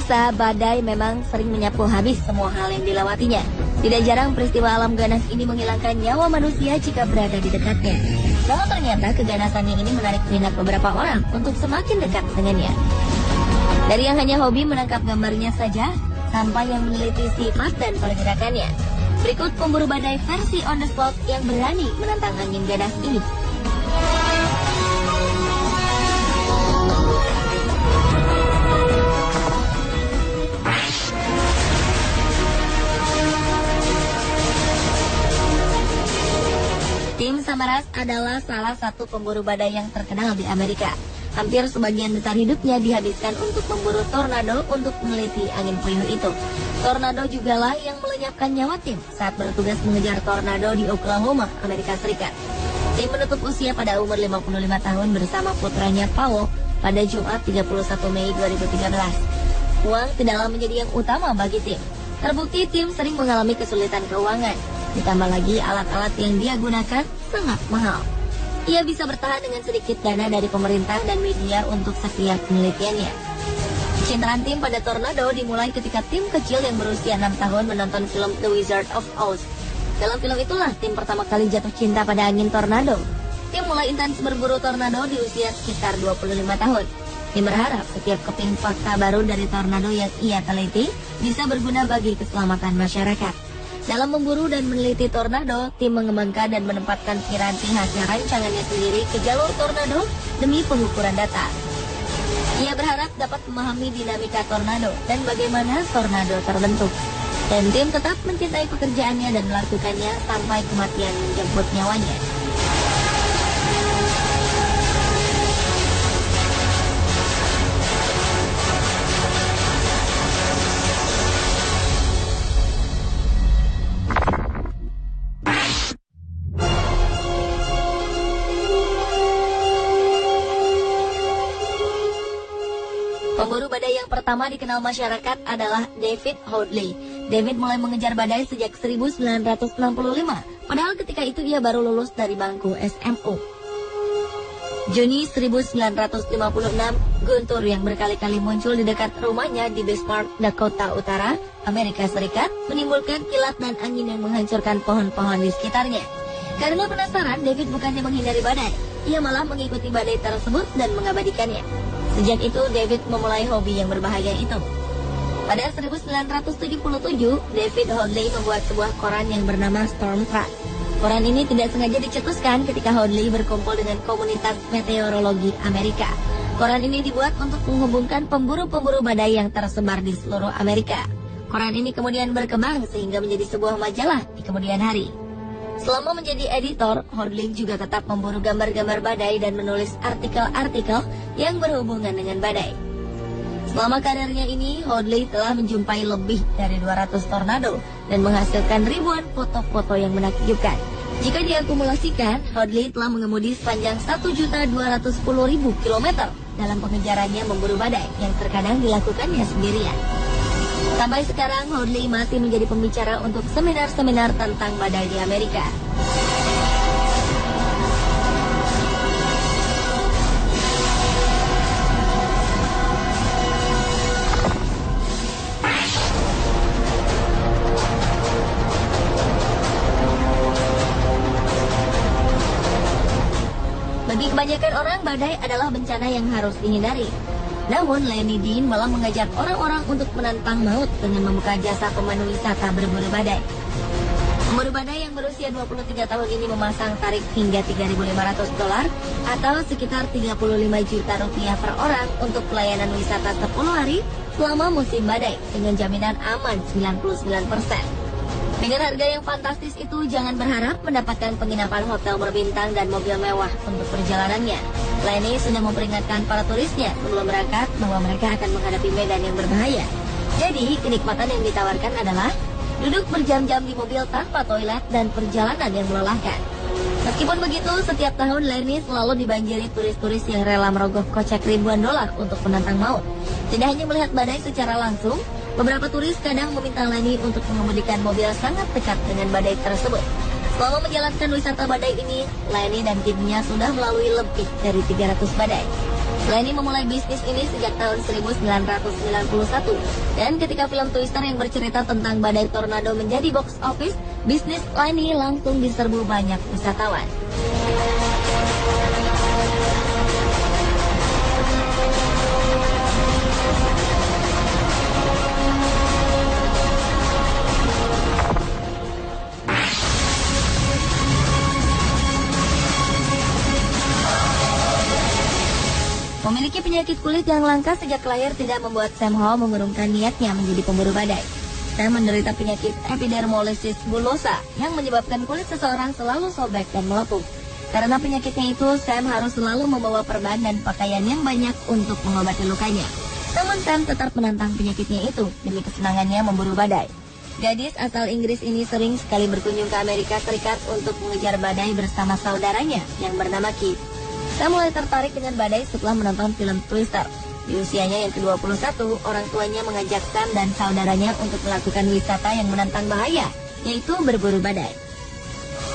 pemirsa, badai memang sering menyapu habis semua hal yang dilewatinya. Tidak jarang peristiwa alam ganas ini menghilangkan nyawa manusia jika berada di dekatnya. Namun ternyata keganasannya ini menarik minat beberapa orang untuk semakin dekat dengannya. Dari yang hanya hobi menangkap gambarnya saja, sampai yang meneliti sifat dan pergerakannya. Berikut pemburu badai versi on the spot yang berani menantang angin ganas ini. Tim Samaras adalah salah satu pemburu badai yang terkenal di Amerika. Hampir sebagian besar hidupnya dihabiskan untuk memburu tornado untuk meneliti angin puyuh itu. Tornado jugalah yang melenyapkan nyawa tim saat bertugas mengejar tornado di Oklahoma, Amerika Serikat. Tim menutup usia pada umur 55 tahun bersama putranya Powell pada Jumat 31 Mei 2013. Uang tidaklah menjadi yang utama bagi tim. Terbukti tim sering mengalami kesulitan keuangan. Ditambah lagi alat-alat yang dia gunakan sangat mahal. Ia bisa bertahan dengan sedikit dana dari pemerintah dan media untuk setiap penelitiannya. Kecintaan tim pada tornado dimulai ketika tim kecil yang berusia 6 tahun menonton film The Wizard of Oz. Dalam film itulah tim pertama kali jatuh cinta pada angin tornado. Tim mulai intens berburu tornado di usia sekitar 25 tahun. Tim berharap setiap keping fakta baru dari tornado yang ia teliti bisa berguna bagi keselamatan masyarakat. Dalam memburu dan meneliti tornado, tim mengembangkan dan menempatkan piranti hasil rancangannya sendiri ke jalur tornado demi pengukuran data. Ia berharap dapat memahami dinamika tornado dan bagaimana tornado terbentuk. Dan tim tetap mencintai pekerjaannya dan melakukannya sampai kematian menjemput nyawanya. Pemburu badai yang pertama dikenal masyarakat adalah David Hoadley. David mulai mengejar badai sejak 1965, padahal ketika itu ia baru lulus dari bangku SMU. Juni 1956, guntur yang berkali-kali muncul di dekat rumahnya di Bismarck, Dakota Utara, Amerika Serikat, menimbulkan kilat dan angin yang menghancurkan pohon-pohon di sekitarnya. Karena penasaran, David bukannya menghindari badai, ia malah mengikuti badai tersebut dan mengabadikannya. Sejak itu, David memulai hobi yang berbahaya itu. Pada 1977, David Hoadley membuat sebuah koran yang bernama Storm Track. Koran ini tidak sengaja dicetuskan ketika Hoadley berkumpul dengan komunitas meteorologi Amerika. Koran ini dibuat untuk menghubungkan pemburu-pemburu badai yang tersebar di seluruh Amerika. Koran ini kemudian berkembang sehingga menjadi sebuah majalah di kemudian hari. Selama menjadi editor, Hoadley juga tetap memburu gambar-gambar badai dan menulis artikel-artikel yang berhubungan dengan badai. Selama karirnya ini, Hoadley telah menjumpai lebih dari 200 tornado dan menghasilkan ribuan foto-foto yang menakjubkan. Jika diakumulasikan, Hoadley telah mengemudi sepanjang 1.210.000 km dalam pengejarannya memburu badai yang terkadang dilakukannya sendirian. Sampai sekarang, Hoadley masih menjadi pembicara untuk seminar-seminar tentang badai di Amerika. Bagi kebanyakan orang, badai adalah bencana yang harus dihindari. Namun, Lenny Dean malah mengajak orang-orang untuk menantang maut dengan membuka jasa pemandu wisata berburu badai. Pemburu badai yang berusia 23 tahun ini memasang tarif hingga $3.500 atau sekitar 35 juta rupiah per orang untuk pelayanan wisata 10 hari selama musim badai dengan jaminan aman 99%. Dengan harga yang fantastis itu, jangan berharap mendapatkan penginapan hotel berbintang dan mobil mewah untuk perjalanannya. Lenny sudah memperingatkan para turisnya sebelum berangkat bahwa mereka akan menghadapi medan yang berbahaya. Jadi, kenikmatan yang ditawarkan adalah duduk berjam-jam di mobil tanpa toilet dan perjalanan yang melelahkan. Meskipun begitu, setiap tahun Lenny selalu dibanjiri turis-turis yang rela merogoh kocek ribuan dolar untuk menantang maut. Tidak hanya melihat badai secara langsung, beberapa turis kadang meminta Lenny untuk mengemudikan mobil sangat dekat dengan badai tersebut. Selama menjalankan wisata badai ini, Lenny dan timnya sudah melalui lebih dari 300 badai. Lenny memulai bisnis ini sejak tahun 1991. Dan ketika film Twister yang bercerita tentang badai tornado menjadi box office, bisnis Lenny langsung diserbu banyak wisatawan. Memiliki penyakit kulit yang langka sejak lahir tidak membuat Sam Hall mengurungkan niatnya menjadi pemburu badai. Sam menderita penyakit epidermolysis bullosa yang menyebabkan kulit seseorang selalu sobek dan melepuh. Karena penyakitnya itu, Sam harus selalu membawa perban dan pakaian yang banyak untuk mengobati lukanya. Namun Sam tetap menantang penyakitnya itu demi kesenangannya memburu badai. Gadis asal Inggris ini sering sekali berkunjung ke Amerika Serikat untuk mengejar badai bersama saudaranya yang bernama Keith. Sam mulai tertarik dengan badai setelah menonton film Twister. Di usianya yang ke-21, orang tuanya mengajak Sam dan saudaranya untuk melakukan wisata yang menantang bahaya, yaitu berburu badai.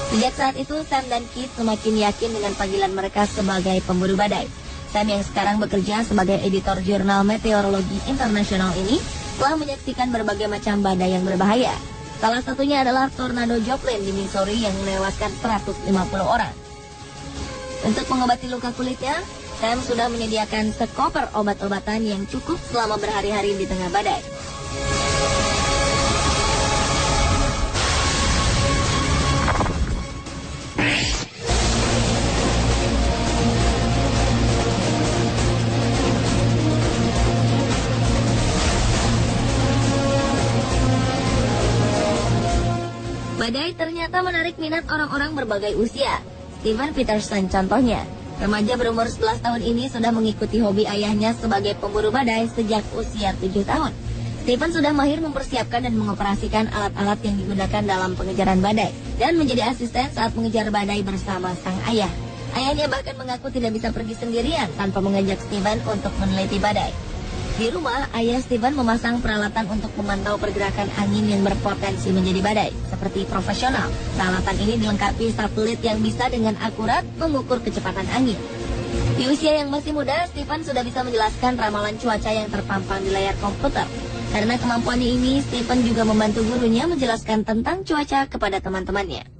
Sejak saat itu, Sam dan Keith semakin yakin dengan panggilan mereka sebagai pemburu badai. Sam yang sekarang bekerja sebagai editor jurnal meteorologi internasional ini telah menyaksikan berbagai macam badai yang berbahaya. Salah satunya adalah tornado Joplin di Missouri yang menewaskan 150 orang. Untuk mengobati luka kulitnya, Sam sudah menyediakan sekoper obat-obatan yang cukup selama berhari-hari di tengah badai. Badai ternyata menarik minat orang-orang berbagai usia. Steven Peterson contohnya, remaja berumur 11 tahun ini sudah mengikuti hobi ayahnya sebagai pemburu badai sejak usia 7 tahun. Steven sudah mahir mempersiapkan dan mengoperasikan alat-alat yang digunakan dalam pengejaran badai dan menjadi asisten saat mengejar badai bersama sang ayah. Ayahnya bahkan mengaku tidak bisa pergi sendirian tanpa mengajak Steven untuk meneliti badai. Di rumah, ayah Steven memasang peralatan untuk memantau pergerakan angin yang berpotensi menjadi badai. Seperti profesional, peralatan ini dilengkapi satelit yang bisa dengan akurat mengukur kecepatan angin. Di usia yang masih muda, Steven sudah bisa menjelaskan ramalan cuaca yang terpampang di layar komputer. Karena kemampuannya ini, Steven juga membantu gurunya menjelaskan tentang cuaca kepada teman-temannya.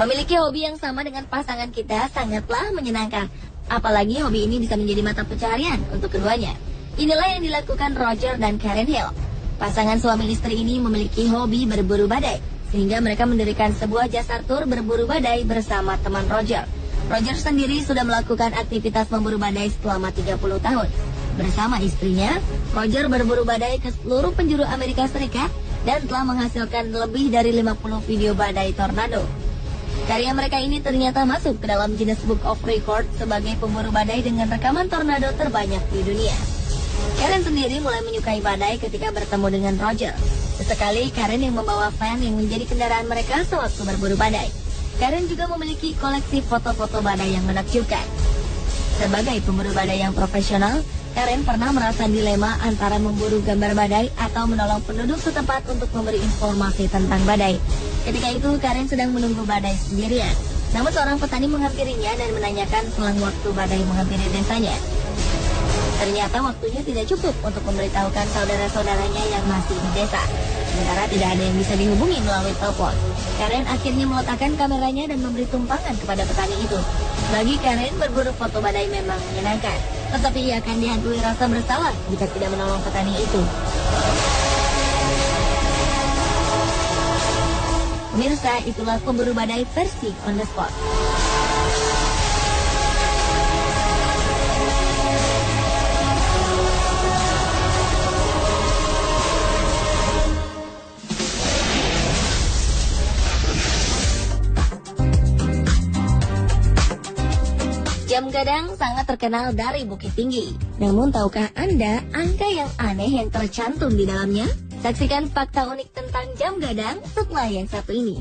Memiliki hobi yang sama dengan pasangan kita sangatlah menyenangkan. Apalagi hobi ini bisa menjadi mata pencaharian untuk keduanya. Inilah yang dilakukan Roger dan Karen Hill. Pasangan suami istri ini memiliki hobi berburu badai, sehingga mereka mendirikan sebuah jasa tur berburu badai bersama teman Roger. Roger sendiri sudah melakukan aktivitas memburu badai selama 30 tahun. Bersama istrinya, Roger berburu badai ke seluruh penjuru Amerika Serikat dan telah menghasilkan lebih dari 50 video badai tornado. Karya mereka ini ternyata masuk ke dalam Guinness Book of Record sebagai pemburu badai dengan rekaman tornado terbanyak di dunia. Karen sendiri mulai menyukai badai ketika bertemu dengan Roger. Sesekali Karen yang membawa fan yang menjadi kendaraan mereka sewaktu berburu badai. Karen juga memiliki koleksi foto-foto badai yang menakjubkan. Sebagai pemburu badai yang profesional, Karen pernah merasa dilema antara memburu gambar badai atau menolong penduduk setempat untuk memberi informasi tentang badai. Ketika itu, Karen sedang menunggu badai sendirian. Namun seorang petani menghampirinya dan menanyakan selang waktu badai menghampiri desanya. Ternyata waktunya tidak cukup untuk memberitahukan saudara-saudaranya yang masih di desa. Sementara tidak ada yang bisa dihubungi melalui telepon. Karen akhirnya meletakkan kameranya dan memberi tumpangan kepada petani itu. Bagi Karen, berburu foto badai memang menyenangkan. Tetapi ia akan dihantui rasa bersalah jika tidak menolong petani itu. Pemirsa, itulah pemburu badai versi on the spot. Jam gadang sangat terkenal dari Bukit Tinggi. Namun tahukah Anda angka yang aneh yang tercantum di dalamnya? Saksikan fakta unik tentang jam gadang setelah yang satu ini.